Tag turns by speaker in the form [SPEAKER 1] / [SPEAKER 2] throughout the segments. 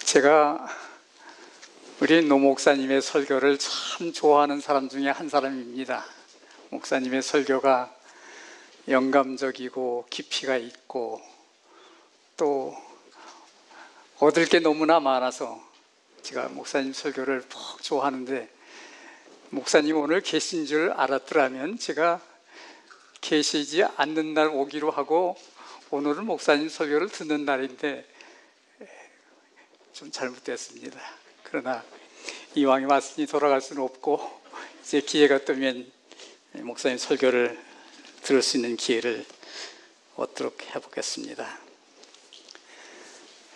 [SPEAKER 1] 제가 우리 노 목사님의 설교를 참 좋아하는 사람 중에 한 사람입니다. 목사님의 설교가 영감적이고 깊이가 있고 또 얻을 게 너무나 많아서 제가 목사님 설교를 푹 좋아하는데, 목사님 오늘 계신 줄 알았더라면 제가 계시지 않는 날 오기로 하고 오늘은 목사님 설교를 듣는 날인데 좀 잘못됐습니다. 그러나 이왕에 왔으니 돌아갈 수는 없고 이제 기회가 뜨면 목사님 설교를 들을 수 있는 기회를 얻도록 해보겠습니다.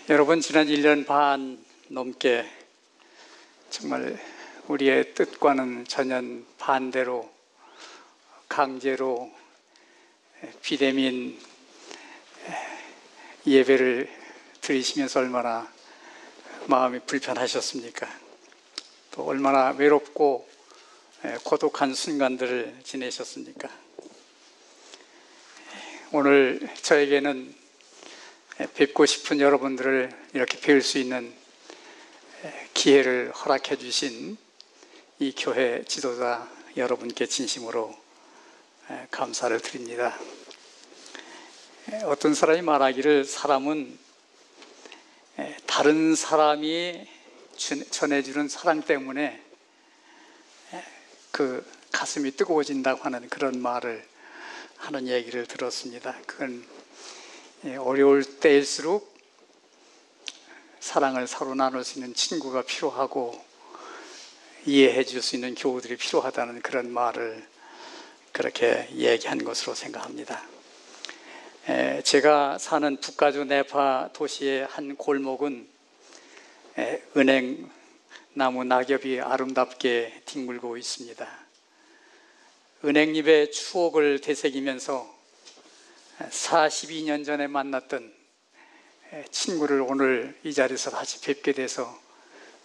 [SPEAKER 1] 여러분, 지난 1년 반 넘게 정말 우리의 뜻과는 전혀 반대로 강제로 비대면 예배를 드리시면서 얼마나 마음이 불편하셨습니까? 또 얼마나 외롭고 고독한 순간들을 지내셨습니까? 오늘 저에게는 뵙고 싶은 여러분들을 이렇게 뵐 수 있는 기회를 허락해 주신 이 교회 지도자 여러분께 진심으로 감사를 드립니다. 어떤 사람이 말하기를 사람은 다른 사람이 전해주는 사랑 때문에 그 가슴이 뜨거워진다고 하는 그런 말을 하는 얘기를 들었습니다. 그건 어려울 때일수록 사랑을 서로 나눌 수 있는 친구가 필요하고 이해해 줄 수 있는 교우들이 필요하다는 그런 말을 그렇게 얘기한 것으로 생각합니다. 제가 사는 북가주 네파 도시의 한 골목은 은행나무 낙엽이 아름답게 뒹굴고 있습니다. 은행잎의 추억을 되새기면서 42년 전에 만났던 친구를 오늘 이 자리에서 다시 뵙게 돼서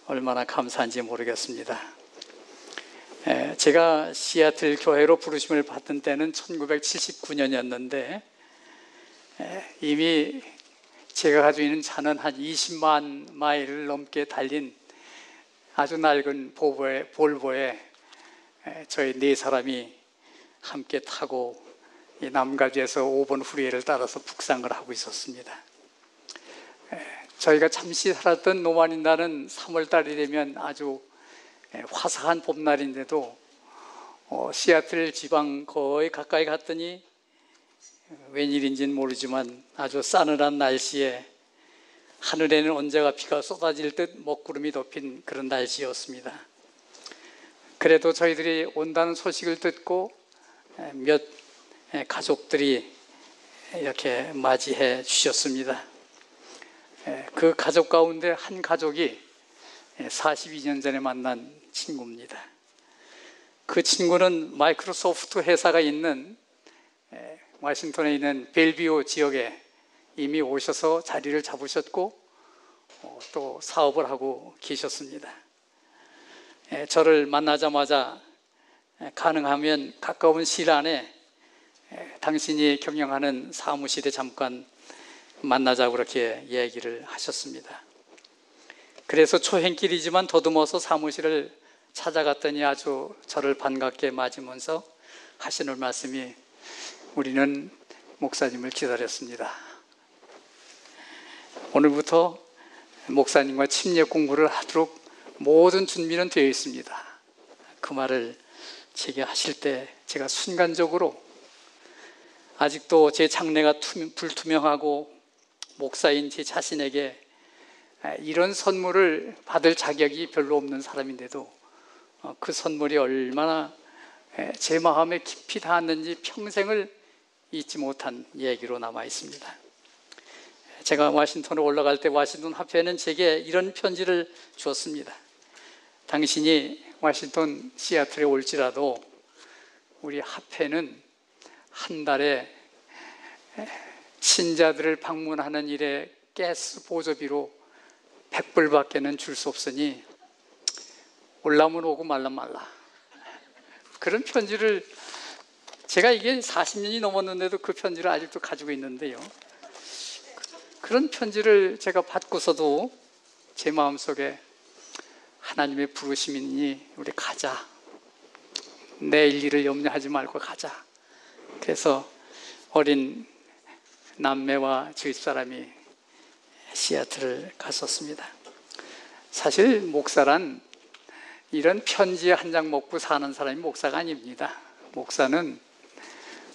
[SPEAKER 1] 얼마나 감사한지 모르겠습니다. 제가 시애틀 교회로 부르심을 받은 때는 1979년이었는데 이미 제가 가지고 있는 차는 한 20만 마일을 넘게 달린 아주 낡은 볼보에 저희 네 사람이 함께 타고 이 남가주에서 5번 후리에를 따라서 북상을 하고 있었습니다. 저희가 잠시 살았던 노만인다는 3월달이 되면 아주 화사한 봄날인데도 시애틀 지방 거의 가까이 갔더니 웬일인지는 모르지만 아주 싸늘한 날씨에 하늘에는 언제가 비가 쏟아질 듯 먹구름이 덮인 그런 날씨였습니다. 그래도 저희들이 온다는 소식을 듣고 몇 가족들이 이렇게 맞이해 주셨습니다. 그 가족 가운데 한 가족이 42년 전에 만난 친구입니다. 그 친구는 마이크로소프트 회사가 있는 워싱턴에 있는 벨비우 지역에 이미 오셔서 자리를 잡으셨고 또 사업을 하고 계셨습니다. 저를 만나자마자 가능하면 가까운 시일 안에 당신이 경영하는 사무실에 잠깐 만나자고 그렇게 얘기를 하셨습니다. 그래서 초행길이지만 더듬어서 사무실을 찾아갔더니 아주 저를 반갑게 맞으면서 하시는 말씀이, 우리는 목사님을 기다렸습니다. 오늘부터 목사님과 침례 공부를 하도록 모든 준비는 되어 있습니다. 그 말을 제게 하실 때 제가 순간적으로 아직도 제 장래가 불투명하고 목사인 제 자신에게 이런 선물을 받을 자격이 별로 없는 사람인데도 그 선물이 얼마나 제 마음에 깊이 닿았는지 평생을 잊지 못한 얘기로 남아 있습니다. 제가 워싱턴으로 올라갈 때 워싱턴 화폐는 제게 이런 편지를 주었습니다. 당신이 워싱턴 시애틀에 올지라도 우리 화폐는 한 달에 신자들을 방문하는 일에 가스 보조비로 100불밖에는 줄 수 없으니 올라면 오고 말라 말라. 그런 편지를 제가 이게 40년이 넘었는데도 그 편지를 아직도 가지고 있는데요. 그런 편지를 제가 받고서도 제 마음속에 하나님의 부르심이니 우리 가자. 내일 일을 염려하지 말고 가자. 그래서 어린 남매와 저희 집사람이 시애틀을 갔었습니다. 사실 목사란 이런 편지 한 장 먹고 사는 사람이 목사가 아닙니다. 목사는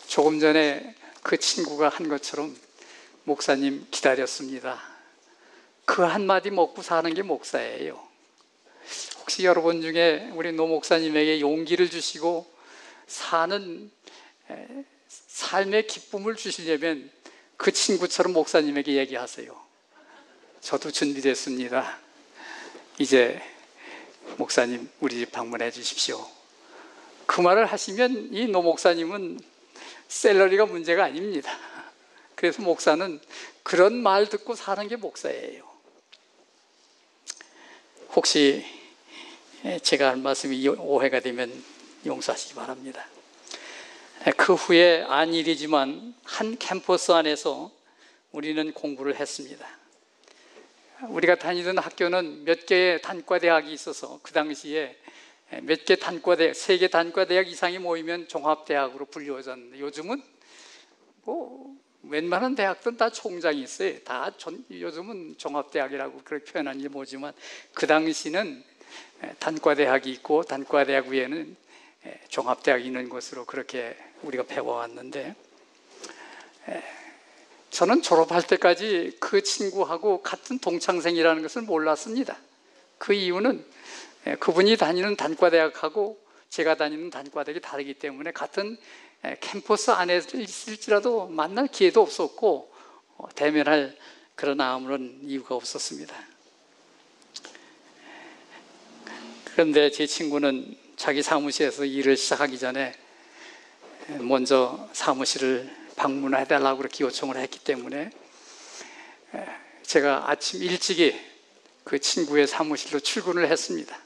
[SPEAKER 1] 조금 전에 그 친구가 한 것처럼 목사님 기다렸습니다. 그 한마디 먹고 사는 게 목사예요. 혹시 여러분 중에 우리 노 목사님에게 용기를 주시고 사는 삶의 기쁨을 주시려면 그 친구처럼 목사님에게 얘기하세요. 저도 준비됐습니다. 이제 목사님 우리 집 방문해 주십시오. 그 말을 하시면 이 노 목사님은 샐러리가 문제가 아닙니다. 그래서 목사는 그런 말 듣고 사는 게 목사예요. 혹시 제가 한 말씀이 오해가 되면 용서하시기 바랍니다. 그 후에 안일이지만 한 캠퍼스 안에서 우리는 공부를 했습니다. 우리가 다니던 학교는 몇 개의 단과대학이 있어서 그 당시에 몇 개 단과대학, 3개 단과대학 이상이 모이면 종합대학으로 불리워졌는데 요즘은 뭐 웬만한 대학들은 다 총장이 있어요. 요즘은 종합대학이라고 그렇게 표현하는지 모르지만 그 당시는 단과대학이 있고 단과대학 위에는 종합대학이 있는 것으로 그렇게 우리가 배워왔는데 저는 졸업할 때까지 그 친구하고 같은 동창생이라는 것을 몰랐습니다. 그 이유는 그분이 다니는 단과대학하고 제가 다니는 단과대학이 다르기 때문에 같은 캠퍼스 안에 있을지라도 만날 기회도 없었고 대면할 그런 아무런 이유가 없었습니다. 그런데 제 친구는 자기 사무실에서 일을 시작하기 전에 먼저 사무실을 방문해달라고 그렇게 요청을 했기 때문에 제가 아침 일찍이 그 친구의 사무실로 출근을 했습니다.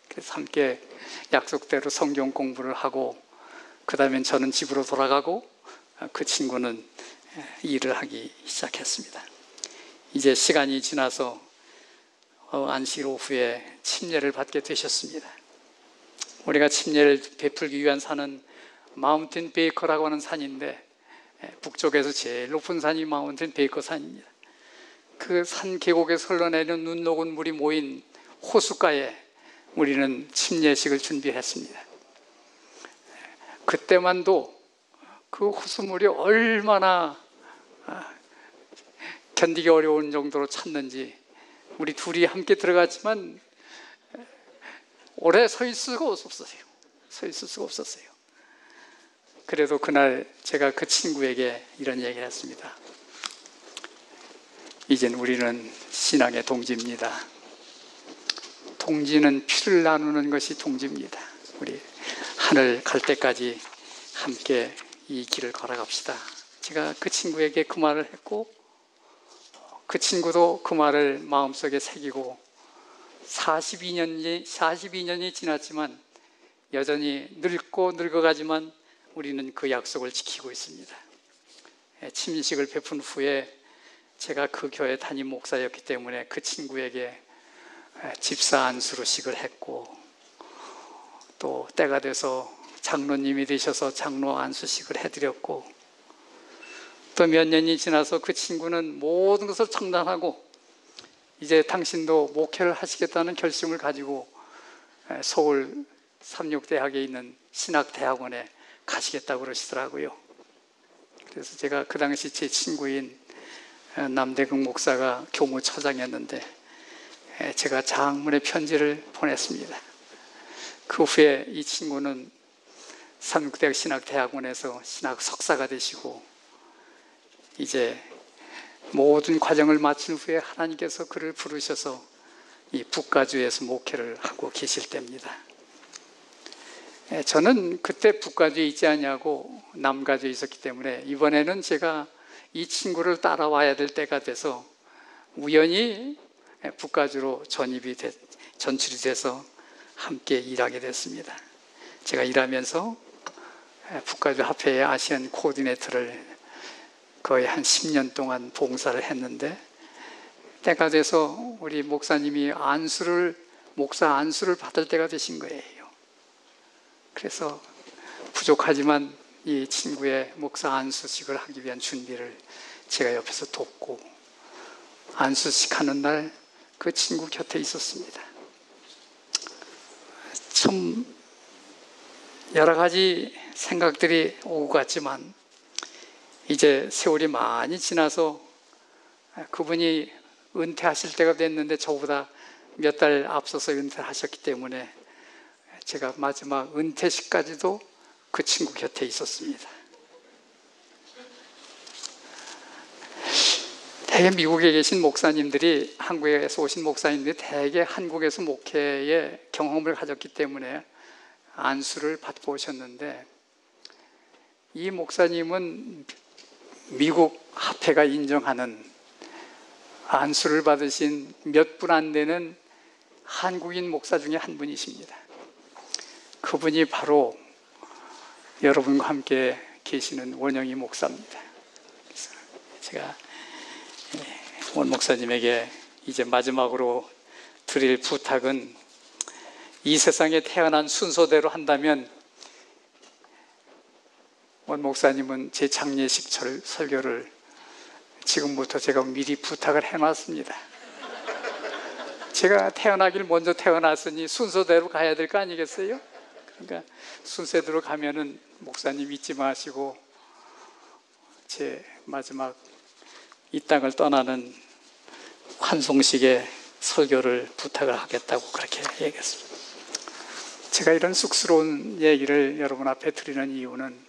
[SPEAKER 1] 그래서 함께 약속대로 성경 공부를 하고 그 다음에 저는 집으로 돌아가고 그 친구는 일을 하기 시작했습니다. 이제 시간이 지나서 안식 오후에 침례를 받게 되셨습니다. 우리가 침례를 베풀기 위한 산은 마운틴 베이커라고 하는 산인데 북쪽에서 제일 높은 산이 마운틴 베이커 산입니다. 그 산 계곡에서 흘러내리는 눈 녹은 물이 모인 호숫가에 우리는 침례식을 준비했습니다. 그때만도 그 호수물이 얼마나 견디기 어려운 정도로 찼는지 우리 둘이 함께 들어갔지만 오래 서 있을 수가 없었어요. 서 있을 수가 없었어요. 그래도 그날 제가 그 친구에게 이런 얘기를 했습니다. 이젠 우리는 신앙의 동지입니다. 동지는 피를 나누는 것이 동지입니다. 우리 하늘 갈 때까지 함께 이 길을 걸어갑시다. 제가 그 친구에게 그 말을 했고 그 친구도 그 말을 마음속에 새기고 42년이 지났지만 여전히 늙어가지만 우리는 그 약속을 지키고 있습니다. 침식을 베푼 후에 제가 그 교회 담임 목사였기 때문에 그 친구에게 집사 안수로식을 했고 또 때가 돼서 장로님이 되셔서 장로 안수식을 해드렸고 또 몇 년이 지나서 그 친구는 모든 것을 청단하고 이제 당신도 목회를 하시겠다는 결심을 가지고 서울 삼육대학에 있는 신학대학원에 가시겠다고 그러시더라고요. 그래서 제가 그 당시 제 친구인 남대극 목사가 교무처장이었는데 제가 장문의 편지를 보냈습니다. 그 후에 이 친구는 삼육대학 신학대학원에서 신학 석사가 되시고 이제 모든 과정을 마친 후에 하나님께서 그를 부르셔서 이 북가주에서 목회를 하고 계실 때입니다. 저는 그때 북가주에 있지 않냐고 남가주에 있었기 때문에 이번에는 제가 이 친구를 따라와야 될 때가 돼서 우연히 북가주로 전출이 돼서 함께 일하게 됐습니다. 제가 일하면서 북가주 합회의 아시안 코디네이터를 거의 한 10년 동안 봉사를 했는데 때가 돼서 우리 목사님이 목사 안수를 받을 때가 되신 거예요. 그래서 부족하지만 이 친구의 목사 안수식을 하기 위한 준비를 제가 옆에서 돕고 안수식 하는 날 그 친구 곁에 있었습니다. 참 여러 가지 생각들이 오고 갔지만 이제 세월이 많이 지나서 그분이 은퇴하실 때가 됐는데 저보다 몇 달 앞서서 은퇴하셨기 때문에 제가 마지막 은퇴식까지도 그 친구 곁에 있었습니다. 대개 미국에 계신 목사님들이, 한국에서 오신 목사님들이 대개 한국에서 목회의 경험을 가졌기 때문에 안수를 받고 오셨는데, 이 목사님은 미국 합회가 인정하는 안수를 받으신 몇 분 안 되는 한국인 목사 중에 한 분이십니다. 그분이 바로 여러분과 함께 계시는 원영희 목사입니다. 그래서 제가 원 목사님에게 이제 마지막으로 드릴 부탁은, 이 세상에 태어난 순서대로 한다면 원 목사님은 제 장례식 설교를 지금부터 제가 미리 부탁을 해놨습니다. 제가 태어나길 먼저 태어났으니 순서대로 가야 될 거 아니겠어요? 그러니까 순서대로 가면은 목사님 잊지 마시고 제 마지막 이 땅을 떠나는 환송식에 설교를 부탁을 하겠다고 그렇게 얘기했습니다. 제가 이런 쑥스러운 얘기를 여러분 앞에 드리는 이유는,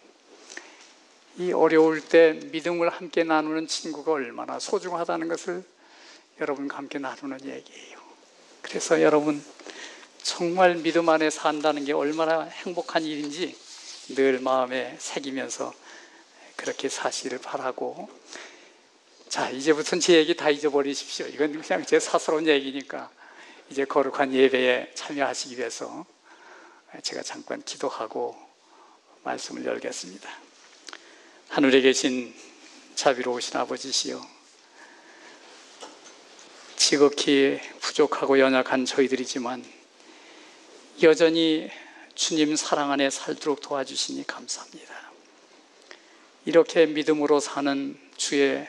[SPEAKER 1] 이 어려울 때 믿음을 함께 나누는 친구가 얼마나 소중하다는 것을 여러분과 함께 나누는 얘기예요. 그래서 여러분, 정말 믿음 안에 산다는 게 얼마나 행복한 일인지 늘 마음에 새기면서 그렇게 사시기를 바라고, 자, 이제부터는 제 얘기 다 잊어버리십시오. 이건 그냥 제 사소로운 얘기니까 이제 거룩한 예배에 참여하시기 위해서 제가 잠깐 기도하고 말씀을 열겠습니다. 하늘에 계신 자비로우신 아버지시여, 지극히 부족하고 연약한 저희들이지만 여전히 주님 사랑 안에 살도록 도와주시니 감사합니다. 이렇게 믿음으로 사는 주의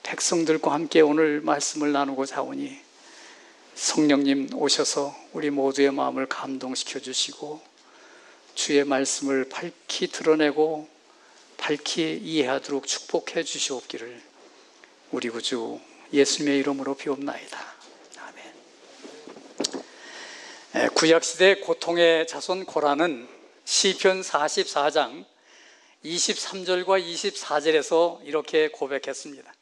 [SPEAKER 1] 백성들과 함께 오늘 말씀을 나누고자 하오니, 성령님 오셔서 우리 모두의 마음을 감동시켜 주시고 주의 말씀을 밝히 드러내고 밝히 이해하도록 축복해 주시옵기를 우리 구주 예수님의 이름으로 비옵나이다. 아멘. 구약시대 고통의 자손 고라는 시편 44장 23절과 24절에서 이렇게 고백했습니다.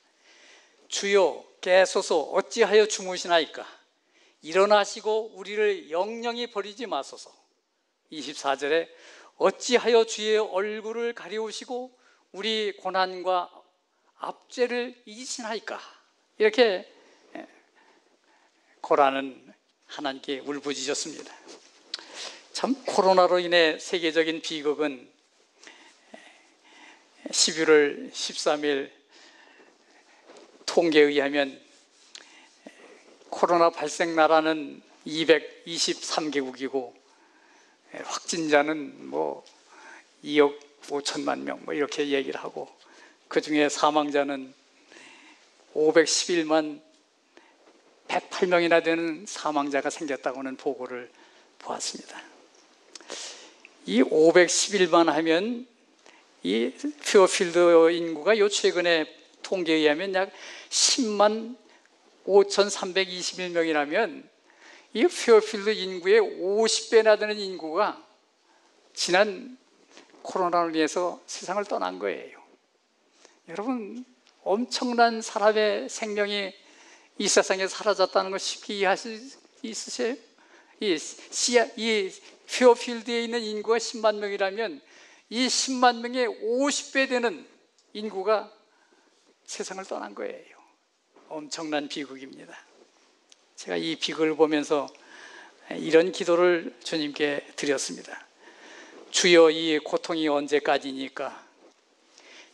[SPEAKER 1] 주여 깨소서, 어찌하여 주무시나이까? 일어나시고 우리를 영영히 버리지 마소서. 24절에 어찌하여 주의 얼굴을 가리우시고 우리 고난과 압제를 잊으시나이까? 이렇게 고라는 하나님께 울부짖었습니다. 참, 코로나로 인해 세계적인 비극은 11월 13일 통계에 의하면 코로나 발생 나라는 223개국이고 확진자는 2억 5천만 명 이렇게 얘기를 하고, 그 중에 사망자는 511만 108명이나 되는 사망자가 생겼다고는 보고를 보았습니다. 이 511만 하면 이 퓨어필드 인구가 요 최근에 통계에 의하면 약 10만 5,321명이라면 이 퓨어필드 인구의 50배나 되는 인구가 지난 코로나로 인해서 세상을 떠난 거예요. 여러분, 엄청난 사람의 생명이 이 세상에 사라졌다는 걸 쉽게 이해하실 수 있으세요? 이 퓨어필드에 있는 인구가 10만 명이라면 이 10만 명의 50배 되는 인구가 세상을 떠난 거예요. 엄청난 비극입니다. 제가 이 비극을 보면서 이런 기도를 주님께 드렸습니다. 주여, 이 고통이 언제까지니까?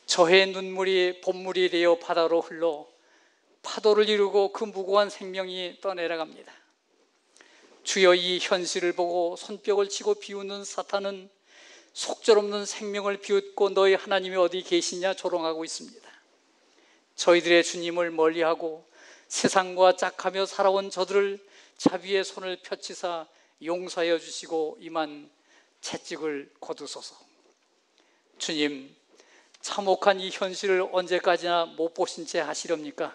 [SPEAKER 1] 저의 눈물이 봇물이 되어 바다로 흘러 파도를 이루고 그 무고한 생명이 떠내려갑니다. 주여, 이 현실을 보고 손뼉을 치고 비웃는 사탄은 속절없는 생명을 비웃고 너희 하나님이 어디 계시냐 조롱하고 있습니다. 저희들의 주님을 멀리하고 세상과 짝하며 살아온 저들을 자비의 손을 펼치사 용서하여 주시고 이만 채찍을 거두소서. 주님, 참혹한 이 현실을 언제까지나 못 보신 채 하시렵니까?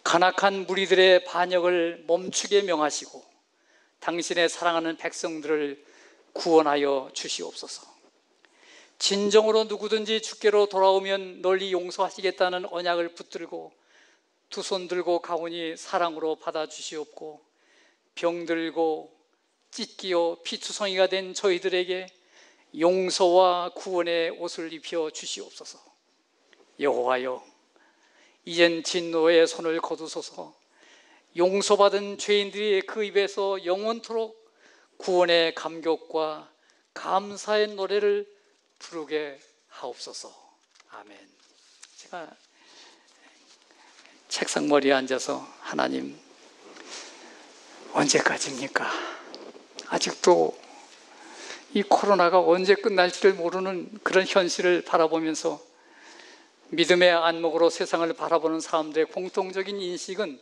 [SPEAKER 1] 간악한 무리들의 반역을 멈추게 명하시고 당신의 사랑하는 백성들을 구원하여 주시옵소서. 진정으로 누구든지 주께로 돌아오면 널리 용서하시겠다는 언약을 붙들고 두 손 들고 가오니 사랑으로 받아주시옵고, 병들고 찢기어 피투성이가 된 저희들에게 용서와 구원의 옷을 입혀 주시옵소서. 여호와여, 이젠 진노의 손을 거두소서. 용서받은 죄인들이 그 입에서 영원토록 구원의 감격과 감사의 노래를 부르게 하옵소서. 아멘. 제가 책상머리에 앉아서 하나님, 언제까지입니까? 아직도 이 코로나가 언제 끝날지를 모르는 그런 현실을 바라보면서 믿음의 안목으로 세상을 바라보는 사람들의 공통적인 인식은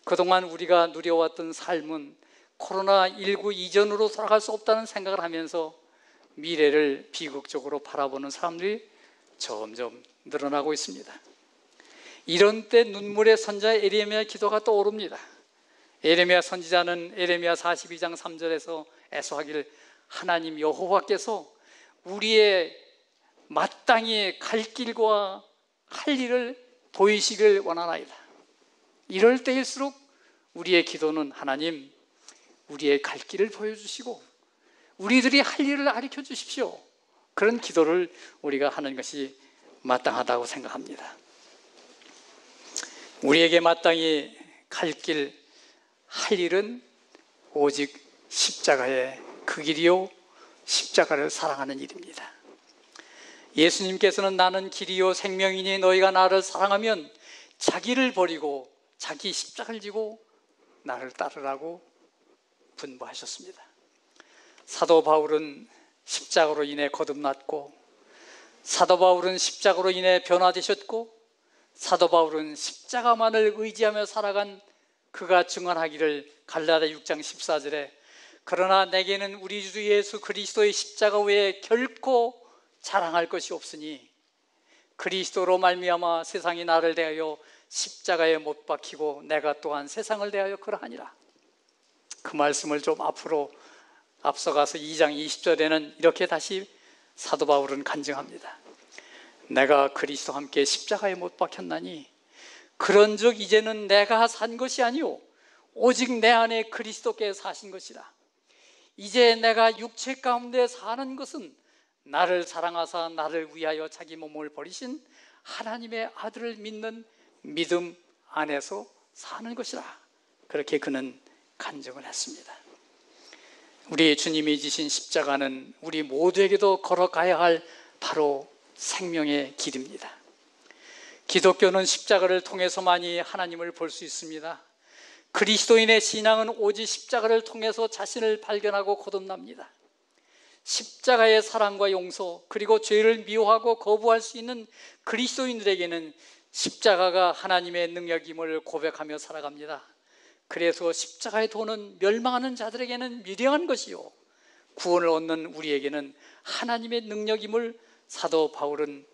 [SPEAKER 1] 그동안 우리가 누려왔던 삶은 코로나19 이전으로 돌아갈 수 없다는 생각을 하면서 미래를 비극적으로 바라보는 사람들이 점점 늘어나고 있습니다. 이런 때 눈물의 선자 에레미야 기도가 떠오릅니다. 에레미야 선지자는 에레미야 42장 3절에서 애서하기를, 하나님 여호와께서 우리의 마땅히 갈 길과 할 일을 보이시길 원하나이다. 이럴 때일수록 우리의 기도는, 하나님 우리의 갈 길을 보여주시고 우리들이 할 일을 가르쳐 주십시오. 그런 기도를 우리가 하는 것이 마땅하다고 생각합니다. 우리에게 마땅히 갈 길, 할 일은 오직 십자가의 그 길이요 십자가를 사랑하는 일입니다. 예수님께서는 나는 길이요 생명이니 너희가 나를 사랑하면 자기를 버리고 자기 십자가를 지고 나를 따르라고 분부하셨습니다. 사도 바울은 십자가로 인해 거듭났고, 사도 바울은 십자가로 인해 변화되셨고, 사도 바울은 십자가만을 의지하며 살아간 그가 증언하기를 갈라디아 6장 14절에 그러나 내게는 우리 주 예수 그리스도의 십자가 외에 결코 자랑할 것이 없으니 그리스도로 말미암아 세상이 나를 대하여 십자가에 못 박히고 내가 또한 세상을 대하여 그러하니라. 그 말씀을 좀 앞으로 앞서가서 2장 20절에는 이렇게 다시 사도 바울은 간증합니다. 내가 그리스도와 함께 십자가에 못 박혔나니 그런즉 이제는 내가 산 것이 아니오 오직 내 안에 그리스도께서 사신 것이라. 이제 내가 육체 가운데 사는 것은 나를 사랑하사 나를 위하여 자기 몸을 버리신 하나님의 아들을 믿는 믿음 안에서 사는 것이라. 그렇게 그는 간증을 했습니다. 우리 주님이 지신 십자가는 우리 모두에게도 걸어가야 할 바로 생명의 길입니다. 기독교는 십자가를 통해서만이 하나님을 볼 수 있습니다. 그리스도인의 신앙은 오직 십자가를 통해서 자신을 발견하고 거듭납니다. 십자가의 사랑과 용서, 그리고 죄를 미워하고 거부할 수 있는 그리스도인들에게는 십자가가 하나님의 능력임을 고백하며 살아갑니다. 그래서 십자가의 도는 멸망하는 자들에게는 미련한 것이요 구원을 얻는 우리에게는 하나님의 능력임을 사도 바울은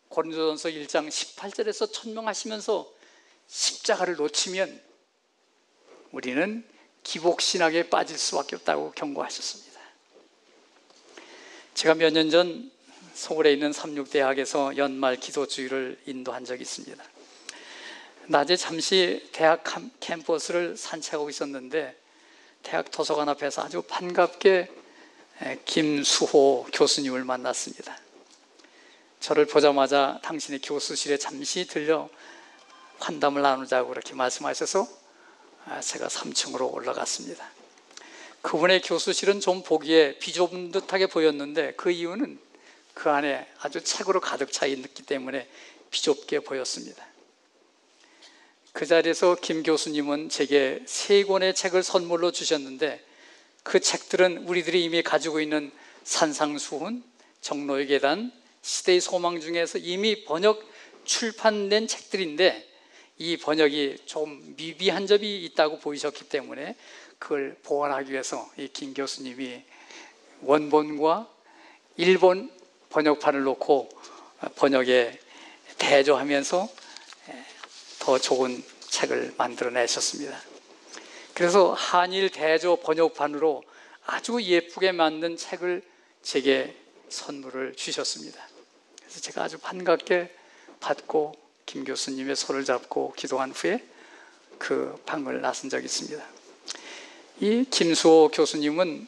[SPEAKER 1] 고린도전서 1장 18절에서 천명하시면서 십자가를 놓치면 우리는 기복신학에 빠질 수밖에 없다고 경고하셨습니다. 제가 몇 년 전 서울에 있는 삼육대학에서 연말 기도주의를 인도한 적이 있습니다. 낮에 잠시 대학 캠퍼스를 산책하고 있었는데 대학 도서관 앞에서 아주 반갑게 김수호 교수님을 만났습니다. 저를 보자마자 당신의 교수실에 잠시 들려 환담을 나누자고 그렇게 말씀하셔서 제가 3층으로 올라갔습니다. 그분의 교수실은 좀 보기에 비좁은 듯하게 보였는데 그 이유는 그 안에 아주 책으로 가득 차 있기 때문에 비좁게 보였습니다. 그 자리에서 김 교수님은 제게 3권의 책을 선물로 주셨는데 그 책들은 우리들이 이미 가지고 있는 산상수훈, 정로의 계단, 시대의 소망 중에서 이미 번역 출판된 책들인데 이 번역이 좀 미비한 점이 있다고 보이셨기 때문에 그걸 보완하기 위해서 이 김 교수님이 원본과 일본 번역판을 놓고 번역에 대조하면서 더 좋은 책을 만들어내셨습니다. 그래서 한일 대조 번역판으로 아주 예쁘게 만든 책을 제게 선물을 주셨습니다. 그래서 제가 아주 반갑게 받고 김 교수님의 손을 잡고 기도한 후에 그 방을 나선 적이 있습니다. 이 김수호 교수님은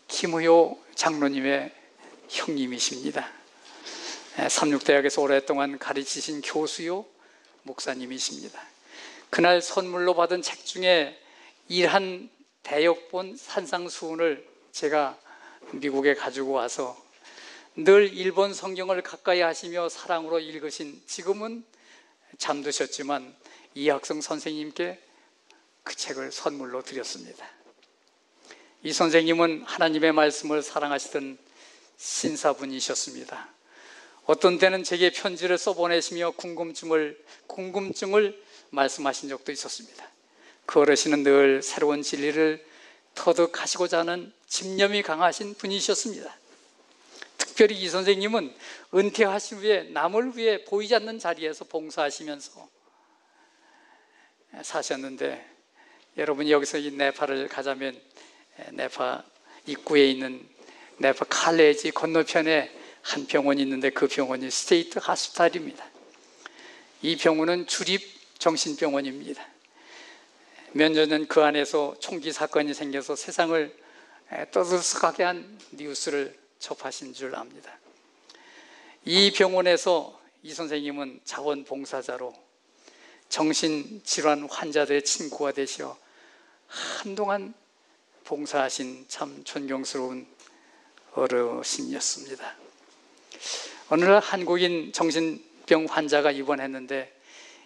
[SPEAKER 1] 김의호 장로님의 형님이십니다. 삼육대학에서 오랫동안 가르치신 교수요 목사님이십니다. 그날 선물로 받은 책 중에 일한 대역본 산상수훈을 제가 미국에 가지고 와서 늘 일본 성경을 가까이 하시며 사랑으로 읽으신, 지금은 잠드셨지만 이학성 선생님께 그 책을 선물로 드렸습니다. 이 선생님은 하나님의 말씀을 사랑하시던 신사분이셨습니다. 어떤 때는 제게 편지를 써보내시며 궁금증을 말씀하신 적도 있었습니다. 그 어르신은 늘 새로운 진리를 터득하시고자 하는 집념이 강하신 분이셨습니다. 특별히 이 선생님은 은퇴하신 후에 남을 위해 보이지 않는 자리에서 봉사하시면서 사셨는데, 여러분이 여기서 이 네팔을 가자면 네파 입구에 있는 네파 칼레지 건너편에 한 병원이 있는데 그 병원이 스테이트 하스피탈입니다. 이 병원은 주립 정신병원입니다. 몇 년 전 그 안에서 총기 사건이 생겨서 세상을 떠들썩하게 한 뉴스를 접하신 줄 압니다. 이 병원에서 이 선생님은 자원봉사자로 정신질환 환자들의 친구가 되시어 한동안 봉사하신 참 존경스러운 어르신이었습니다. 어느 날 한국인 정신병 환자가 입원했는데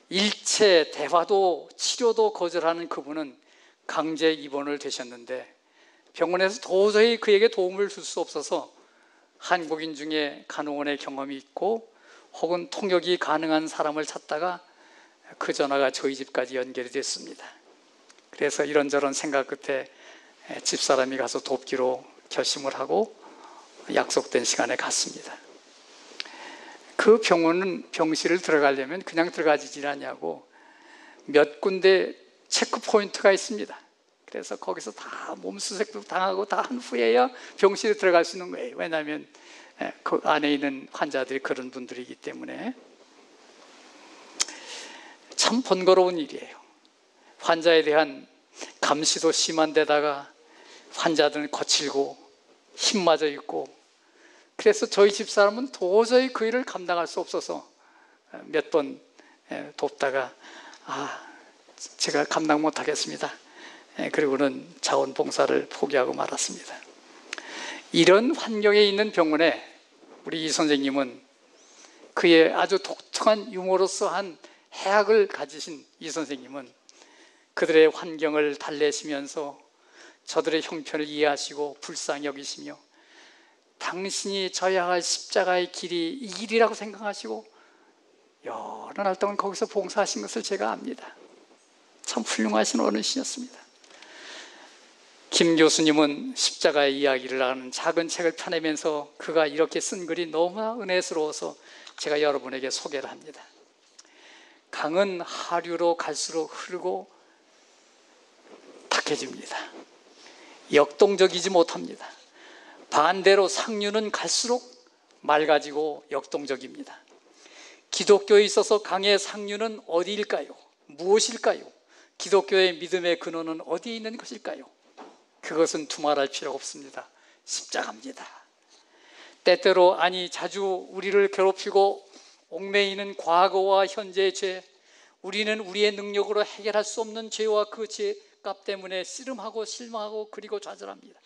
[SPEAKER 1] 일체 대화도 치료도 거절하는 그분은 강제 입원을 되셨는데 병원에서 도저히 그에게 도움을 줄 수 없어서 한국인 중에 간호원의 경험이 있고 혹은 통역이 가능한 사람을 찾다가 그 전화가 저희 집까지 연결이 됐습니다. 그래서 이런저런 생각 끝에 집사람이 가서 돕기로 결심을 하고 약속된 시간에 갔습니다. 그 병원은 병실을 들어가려면 그냥 들어가지질 않냐고 몇 군데 체크 포인트가 있습니다. 그래서 거기서 다 몸수색도 당하고 다 한 후에야 병실에 들어갈 수 있는 거예요. 왜냐하면 그 안에 있는 환자들이 그런 분들이기 때문에. 참 번거로운 일이에요. 환자에 대한 감시도 심한 데다가 환자들은 거칠고 힘마저 있고, 그래서 저희 집사람은 도저히 그 일을 감당할 수 없어서 몇 번 돕다가 제가 감당 못하겠습니다. 그리고는 자원봉사를 포기하고 말았습니다. 이런 환경에 있는 병원에 우리 이 선생님은 그의 아주 독특한 유머러스한 해학을 가지신 이 선생님은 그들의 환경을 달래시면서 저들의 형편을 이해하시고 불쌍히 여기시며 당신이 져야 할 십자가의 길이 이 길이라고 생각하시고 여러 날 동안 거기서 봉사하신 것을 제가 압니다. 참 훌륭하신 어르신이었습니다. 김 교수님은 십자가의 이야기를 하는 작은 책을 펴내면서 그가 이렇게 쓴 글이 너무나 은혜스러워서 제가 여러분에게 소개를 합니다. 강은 하류로 갈수록 흐르고 탁해집니다. 역동적이지 못합니다. 반대로 상류는 갈수록 맑아지고 역동적입니다. 기독교에 있어서 강의 상류는 어디일까요? 무엇일까요? 기독교의 믿음의 근원은 어디에 있는 것일까요? 그것은 두말할 필요가 없습니다. 십자가입니다. 때때로 아니 자주 우리를 괴롭히고 옥매이는 과거와 현재의 죄, 우리는 우리의 능력으로 해결할 수 없는 죄와 그 죄값 때문에 씨름하고 실망하고 그리고 좌절합니다.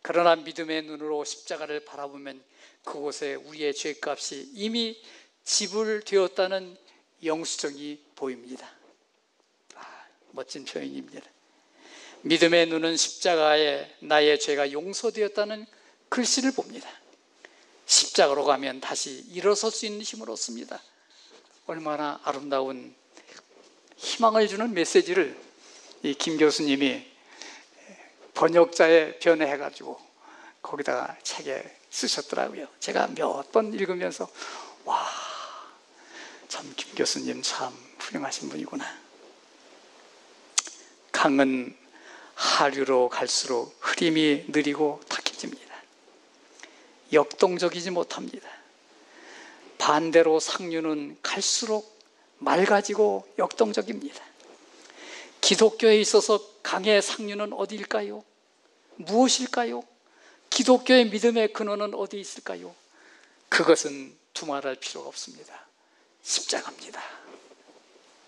[SPEAKER 1] 그러나 믿음의 눈으로 십자가를 바라보면 그곳에 우리의 죄값이 이미 지불되었다는 영수증이 보입니다. 멋진 표현입니다. 믿음의 눈은 십자가에 나의 죄가 용서되었다는 글씨를 봅니다. 십자가로 가면 다시 일어설 수 있는 힘을 얻습니다. 얼마나 아름다운 희망을 주는 메시지를 이 김 교수님이 번역자에 변해가지고 거기다가 책에 쓰셨더라고요. 제가 몇 번 읽으면서 와, 참 김 교수님 참 훌륭하신 분이구나. 강은 하류로 갈수록 흐림이 느리고 탁해집니다. 역동적이지 못합니다. 반대로 상류는 갈수록 맑아지고 역동적입니다. 기독교에 있어서 강의 상류는 어디일까요? 무엇일까요? 기독교의 믿음의 근원은 어디 있을까요? 그것은 두말할 필요가 없습니다. 십자가입니다.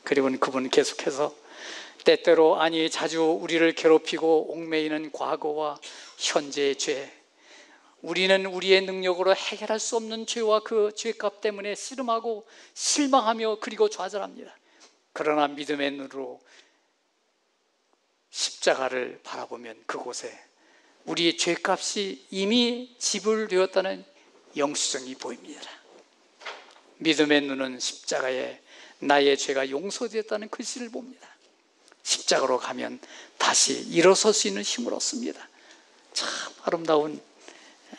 [SPEAKER 1] 그리고는 그분은 계속해서 때때로 아니 자주 우리를 괴롭히고 옥매이는 과거와 현재의 죄, 우리는 우리의 능력으로 해결할 수 없는 죄와 그 죄값 때문에 씨름하고 실망하며 그리고 좌절합니다. 그러나 믿음의 눈으로 십자가를 바라보면 그곳에 우리의 죄값이 이미 지불되었다는 영수증이 보입니다. 믿음의 눈은 십자가에 나의 죄가 용서되었다는 글씨를 봅니다. 십자가로 가면 다시 일어설 수 있는 힘을 얻습니다. 참 아름다운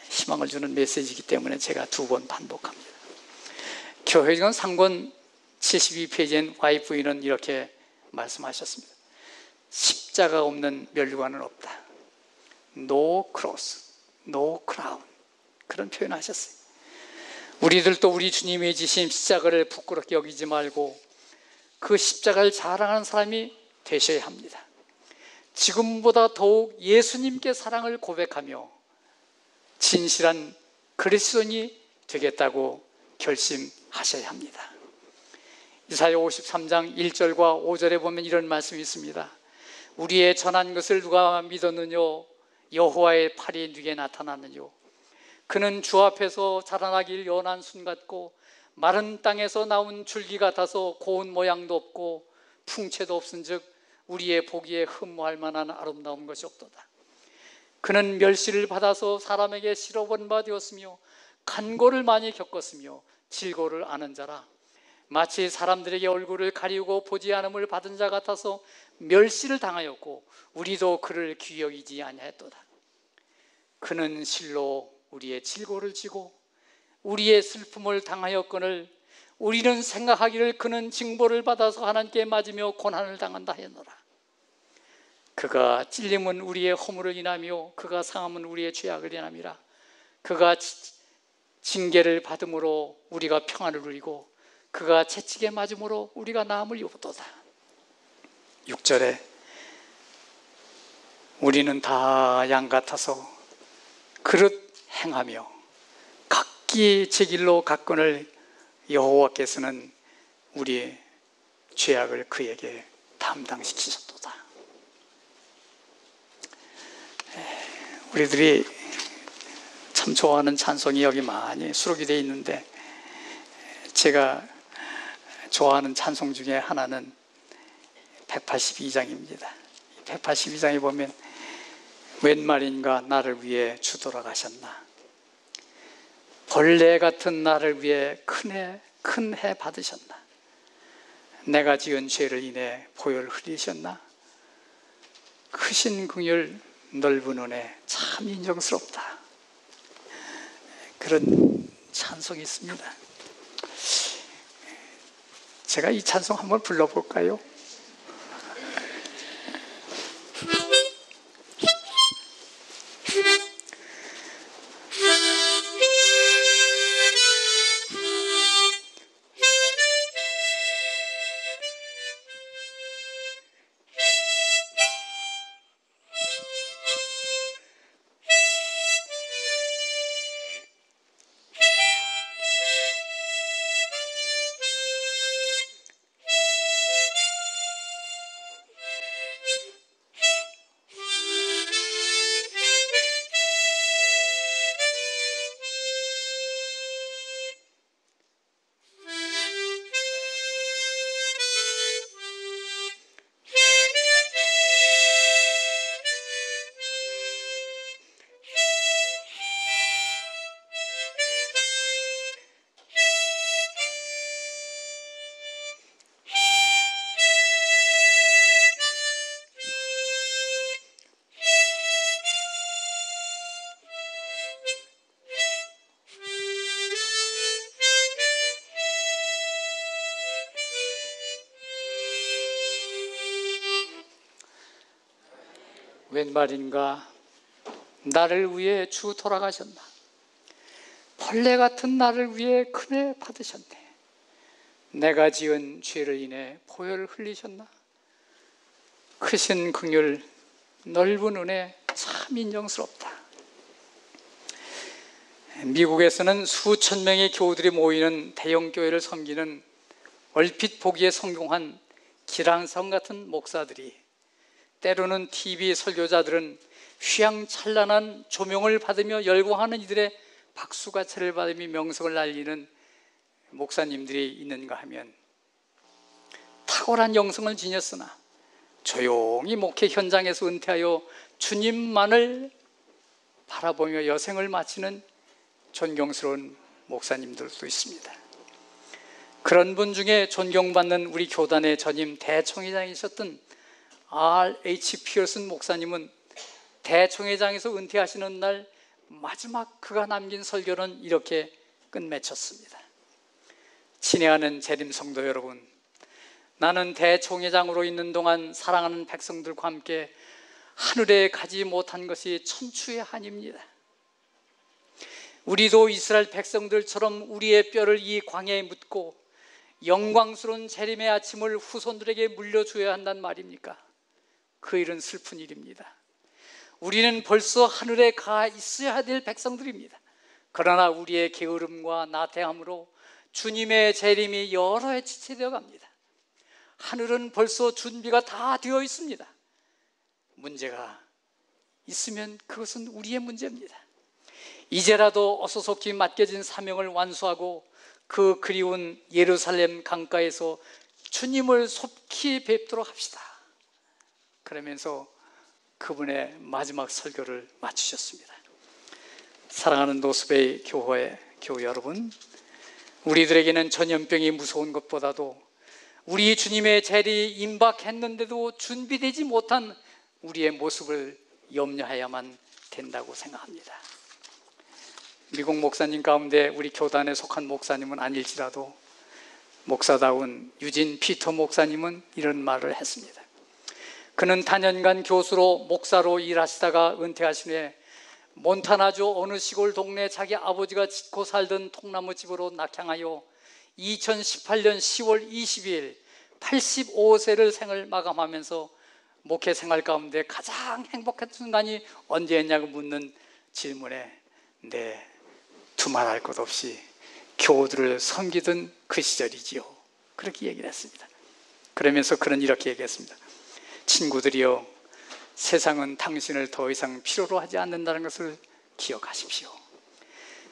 [SPEAKER 1] 희망을 주는 메시지이기 때문에 제가 2번 반복합니다. 교회전 상권 72페이지엔 YV는 이렇게 말씀하셨습니다. 십자가 없는 멸류관은 없다. No cross, no crown. 그런 표현하셨어요. 우리들도 우리 주님이 지신 십자가를 부끄럽게 여기지 말고 그 십자가를 자랑하는 사람이 되셔야 합니다. 지금보다 더욱 예수님께 사랑을 고백하며 진실한 그리스도인이 되겠다고 결심하셔야 합니다. 이사야 53장 1절과 5절에 보면 이런 말씀이 있습니다. 우리의 전한 것을 누가 믿었느뇨? 여호와의 팔이 누게 나타났느뇨? 그는 주 앞에서 자라나길 연한 순 같고 마른 땅에서 나온 줄기 같아서 고운 모양도 없고 풍채도 없은즉 우리의 보기에 흠모할 만한 아름다운 것이 없도다. 그는 멸시를 받아서 사람에게 실어본 바 되었으며 간고를 많이 겪었으며 질고를 아는 자라. 마치 사람들에게 얼굴을 가리우고 보지 않음을 받은 자 같아서 멸시를 당하였고 우리도 그를 귀히 여기지 아니하였도다. 그는 실로 우리의 질고를 지고 우리의 슬픔을 당하였거늘 우리는 생각하기를 그는 징벌을 받아서 하나님께 맞으며 고난을 당한다 하였노라. 그가 찔림은 우리의 허물을 인하며 그가 상함은 우리의 죄악을 인함이라. 그가 징계를 받음으로 우리가 평안을 누리고 그가 채찍에 맞음으로 우리가 나음을 입었도다. 6절에 우리는 다 양 같아서 그릇 행하며 각기 제 길로 갔거늘 여호와께서는 우리의 죄악을 그에게 담당시키셨도다. 우리들이 참 좋아하는 찬송이 여기 많이 수록이 되어 있는데 제가 좋아하는 찬송 중에 하나는 182장입니다. 182장에 보면 웬 말인가 나를 위해 주 돌아가셨나, 벌레 같은 나를 위해 큰 해 받으셨나, 내가 지은 죄를 인해 보혈 흘리셨나, 크신 긍휼 넓은 은혜 참 인정스럽다. 그런 찬송이 있습니다. 제가 이 찬송 한번 불러볼까요? 웬 말인가? 나를 위해 주 돌아가셨나? 벌레 같은 나를 위해 금에 받으셨네. 내가 지은 죄를 인해 보혈을 흘리셨나? 크신 긍휼, 넓은 은혜 참 인정스럽다. 미국에서는 수천 명의 교우들이 모이는 대형 교회를 섬기는 얼핏 보기에 성공한 기랑성 같은 목사들이, 때로는 TV 설교자들은 휘황찬란한 조명을 받으며 열광하는 이들의 박수가채를 받으며 명성을 날리는 목사님들이 있는가 하면, 탁월한 영성을 지녔으나 조용히 목회 현장에서 은퇴하여 주님만을 바라보며 여생을 마치는 존경스러운 목사님들도 있습니다. 그런 분 중에 존경받는 우리 교단의 전임 대총회장이셨던 R.H. 피어슨 목사님은 대총회장에서 은퇴하시는 날 마지막 그가 남긴 설교는 이렇게 끝맺혔습니다. 친애하는 재림 성도 여러분, 나는 대총회장으로 있는 동안 사랑하는 백성들과 함께 하늘에 가지 못한 것이 천추의 한입니다. 우리도 이스라엘 백성들처럼 우리의 뼈를 이 광야에 묻고 영광스러운 재림의 아침을 후손들에게 물려줘야 한단 말입니까? 그 일은 슬픈 일입니다. 우리는 벌써 하늘에 가 있어야 될 백성들입니다. 그러나 우리의 게으름과 나태함으로 주님의 재림이 여러 해 지체되어 갑니다. 하늘은 벌써 준비가 다 되어 있습니다. 문제가 있으면 그것은 우리의 문제입니다. 이제라도 어소속히 맡겨진 사명을 완수하고 그 그리운 예루살렘 강가에서 주님을 속히 뵙도록 합시다. 그러면서 그분의 마지막 설교를 마치셨습니다. 사랑하는 노스베이 교회 여러분, 우리들에게는 전염병이 무서운 것보다도 우리 주님의 재림이 임박했는데도 준비되지 못한 우리의 모습을 염려해야만 된다고 생각합니다. 미국 목사님 가운데 우리 교단에 속한 목사님은 아닐지라도 목사다운 유진 피터 목사님은 이런 말을 했습니다. 그는 단연간 교수로 목사로 일하시다가 은퇴하신 후에 몬타나주 어느 시골 동네 자기 아버지가 짓고 살던 통나무집으로 낙향하여 2018년 10월 22일 85세를 생을 마감하면서 목회 생활 가운데 가장 행복했던 순간이 언제였냐고 묻는 질문에 두말할 것 없이 교우들을 섬기던 그 시절이지요, 그렇게 얘기를 했습니다. 그러면서 그는 이렇게 얘기했습니다. 친구들이여, 세상은 당신을 더 이상 필요로 하지 않는다는 것을 기억하십시오.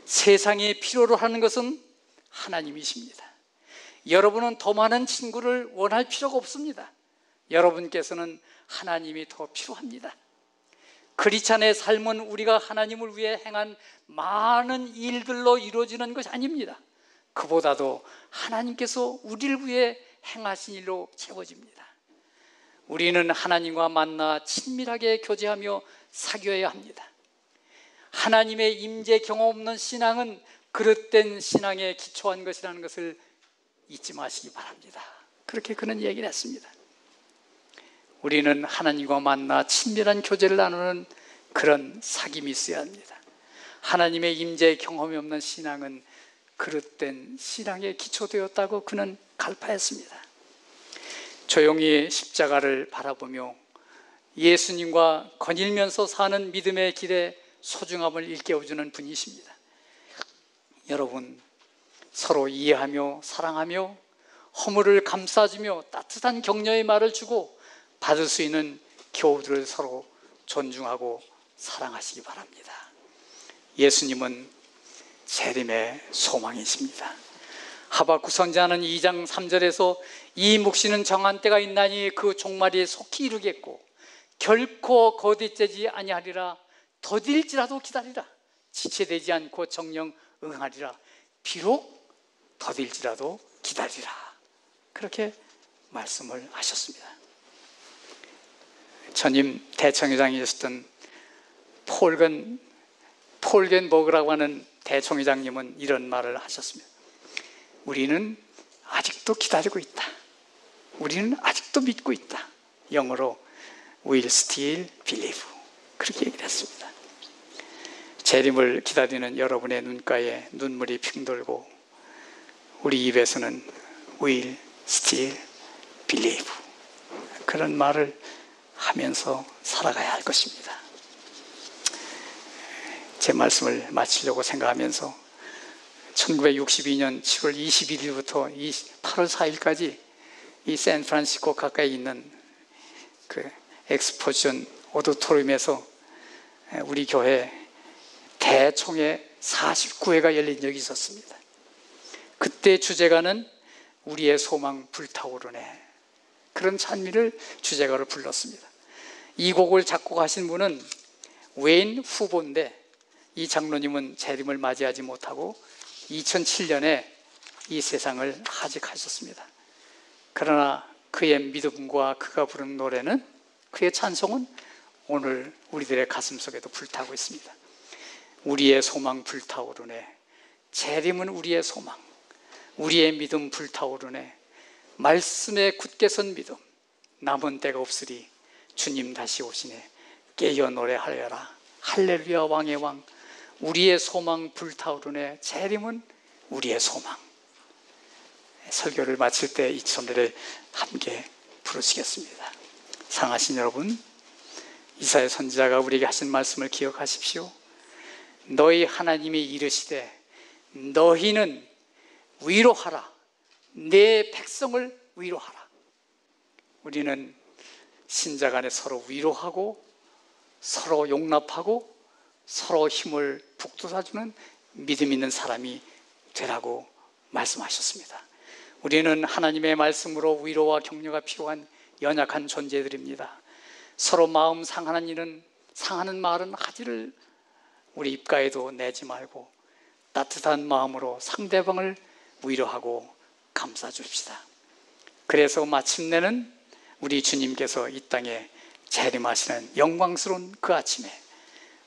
[SPEAKER 1] 세상이 필요로 하는 것은 하나님이십니다. 여러분은 더 많은 친구를 원할 필요가 없습니다. 여러분께서는 하나님이 더 필요합니다. 크리스찬의 삶은 우리가 하나님을 위해 행한 많은 일들로 이루어지는 것이 아닙니다. 그보다도 하나님께서 우리를 위해 행하신 일로 채워집니다. 우리는 하나님과 만나 친밀하게 교제하며 사귀어야 합니다. 하나님의 임재 경험 없는 신앙은 그릇된 신앙에 기초한 것이라는 것을 잊지 마시기 바랍니다. 그렇게 그는 얘기를 했습니다. 우리는 하나님과 만나 친밀한 교제를 나누는 그런 사귐이 있어야 합니다. 하나님의 임재 경험이 없는 신앙은 그릇된 신앙에 기초되었다고 그는 갈파했습니다. 조용히 십자가를 바라보며 예수님과 거닐면서 사는 믿음의 길에 소중함을 일깨워주는 분이십니다. 여러분, 서로 이해하며 사랑하며 허물을 감싸주며 따뜻한 격려의 말을 주고 받을 수 있는 교우들을 서로 존중하고 사랑하시기 바랍니다. 예수님은 재림의 소망이십니다. 하박국 선지자는 2장 3절에서 이 묵시는 정한 때가 있나니 그 종말이 속히 이루겠고 결코 거듭되지 아니하리라. 더딜지라도 기다리라. 지체되지 않고 정령 응하리라. 비록 더딜지라도 기다리라. 그렇게 말씀을 하셨습니다. 전임 대총회장이셨던 폴겐버그라고 하는 대총회장님은 이런 말을 하셨습니다. 우리는 아직도 기다리고 있다. 우리는 아직도 믿고 있다. 영어로 will still believe. 그렇게 얘기를 했습니다. 재림을 기다리는 여러분의 눈가에 눈물이 핑 돌고 우리 입에서는 will still believe. 그런 말을 하면서 살아가야 할 것입니다. 제 말씀을 마치려고 생각하면서 1962년 7월 21일부터 8월 4일까지 이 샌프란시스코 가까이 있는 그 엑스포지션 오디토리움에서 우리 교회 대총회 49회가 열린 적이 있었습니다. 그때 주제가는 우리의 소망 불타오르네. 그런 찬미를 주제가로 불렀습니다. 이 곡을 작곡하신 분은 웨인 후보인데 이 장로님은 재림을 맞이하지 못하고 2007년에 이 세상을 하직하셨습니다. 그러나 그의 믿음과 그가 부른 노래는, 그의 찬송은 오늘 우리들의 가슴 속에도 불타고 있습니다. 우리의 소망 불타오르네. 재림은 우리의 소망, 우리의 믿음 불타오르네. 말씀에 굳게 선 믿음, 남은 때가 없으리 주님 다시 오시네. 깨어 노래하여라 할렐루야 왕의 왕. 우리의 소망 불타오르네. 재림은 우리의 소망. 설교를 마칠 때 이 노래를 함께 부르시겠습니다. 사랑하신 여러분, 이사야 선지자가 우리에게 하신 말씀을 기억하십시오. 너희 하나님이 이르시되 너희는 위로하라. 내 백성을 위로하라. 우리는 신자 간에 서로 위로하고 서로 용납하고 서로 힘을 북돋아주는 믿음 있는 사람이 되라고 말씀하셨습니다. 우리는 하나님의 말씀으로 위로와 격려가 필요한 연약한 존재들입니다. 서로 마음 상하는 말은 하지를 우리 입가에도 내지 말고 따뜻한 마음으로 상대방을 위로하고 감싸줍시다. 그래서 마침내는 우리 주님께서 이 땅에 재림하시는 영광스러운 그 아침에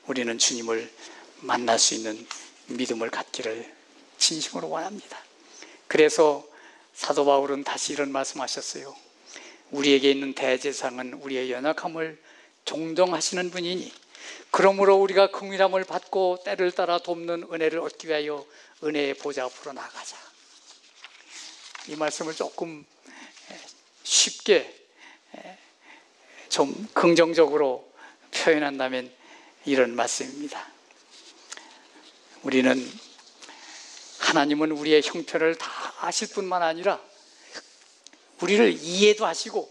[SPEAKER 1] 우리는 주님을 만날 수 있는 믿음을 갖기를 진심으로 원합니다. 그래서 사도 바울은 다시 이런 말씀하셨어요. 우리에게 있는 대제사장은 우리의 연약함을 동정하시는 분이니 그러므로 우리가 긍휼함을 받고 때를 따라 돕는 은혜를 얻기 위하여 은혜의 보좌 앞으로 나가자. 이 말씀을 조금 쉽게 좀 긍정적으로 표현한다면 이런 말씀입니다. 하나님은 우리의 형편을 다 아실 뿐만 아니라 우리를 이해도 하시고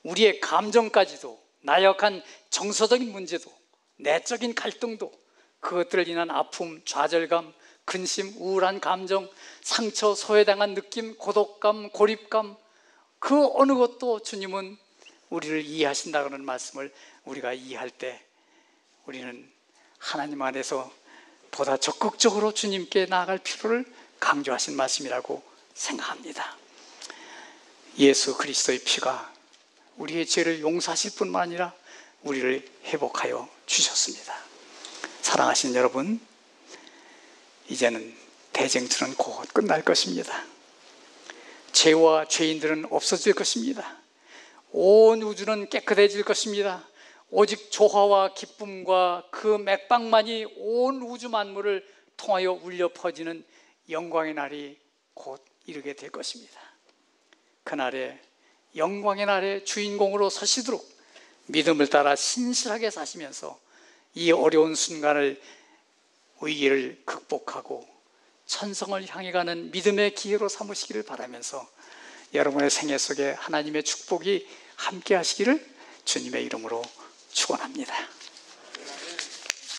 [SPEAKER 1] 우리의 감정까지도, 나약한 정서적인 문제도, 내적인 갈등도, 그것들을 인한 아픔, 좌절감, 근심, 우울한 감정, 상처, 소외당한 느낌, 고독감, 고립감, 그 어느 것도 주님은 우리를 이해하신다는 말씀을 우리가 이해할 때 우리는 하나님 안에서 보다 적극적으로 주님께 나아갈 필요를 강조하신 말씀이라고 생각합니다. 예수 그리스도의 피가 우리의 죄를 용서하실 뿐만 아니라 우리를 회복하여 주셨습니다. 사랑하신 여러분, 이제는 대쟁투는 곧 끝날 것입니다. 죄와 죄인들은 없어질 것입니다. 온 우주는 깨끗해질 것입니다. 오직 조화와 기쁨과 그 맥박만이 온 우주 만물을 통하여 울려 퍼지는 영광의 날이 곧 이르게 될 것입니다. 그날에 영광의 날에 주인공으로 서시도록 믿음을 따라 신실하게 사시면서 이 어려운 순간을, 위기를 극복하고 천성을 향해 가는 믿음의 기회로 삼으시기를 바라면서 여러분의 생애 속에 하나님의 축복이 함께 하시기를 주님의 이름으로 축원합니다.